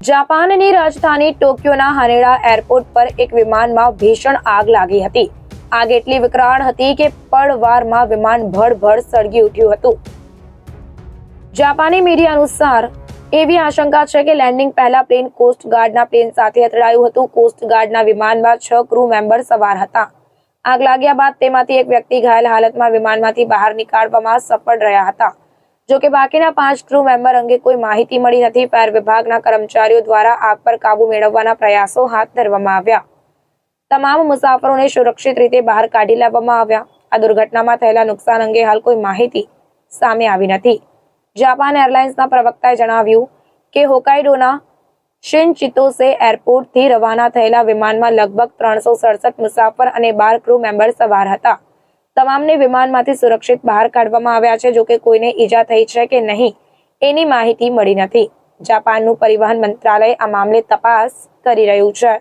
જાપાનની રાજધાની ટોક્યોના હાનેડા એરપોર્ટ પર એક વિમાનમાં ભીષણ આગ લાગી હતી. આગ એટલી વિકરાળ હતી કે પળવારમાં વિમાન ભડભડ સળગી ઉઠ્યું હતું. જાપાની મીડિયા અનુસાર એવી આશંકા છે કે લેન્ડિંગ પહેલા પ્લેન કોસ્ટ ગાર્ડના પ્લેન સાથે અથડાયું હતું. કોસ્ટ ગાર્ડના વિમાનમાં 6 ક્રૂ મેમ્બર સવાર હતા. આગ લાગ્યા બાદ તેમાંથી એક વ્યક્તિ ઘાયલ હાલતમાં વિમાનમાંથી બહાર નીકાળવામાં સફળ રહ્યા હતા. જો કે બાકીના 5 ક્રૂ મેમ્બર અંગે કોઈ માહિતી મળી નથી. ફાયર વિભાગના કર્મચારીઓ દ્વારા આગ પર કાબુ મેળવવાના પ્રયાસો હાથ ધરવામાં આવ્યા. તમામ મુસાફરોને સુરક્ષિત રીતે બહાર કાઢી લેવામાં આવ્યા. આ દુર્ઘટનામાં થયેલા નુકસાન અંગે હાલ કોઈ માહિતી સામે આવી નથી. જાપાન એરલાઇન્સના પ્રવક્તાએ જણાવ્યું કે હોકાઈડોના શિનચિતોસે એરપોર્ટથી રવાના થયેલા વિમાનમાં લગભગ 367 મુસાફર અને 12 ક્રૂ મેમ્બર સવાર હતા. તમામને વિમાનમાંથી સુરક્ષિત બહાર કાઢવામાં આવ્યા છે. જો કે કોઈને ઈજા થઈ છે કે નહીં એની માહિતી મળી નથી. જાપાનનું પરિવહન મંત્રાલય આ મામલે તપાસ કરી રહ્યું છે.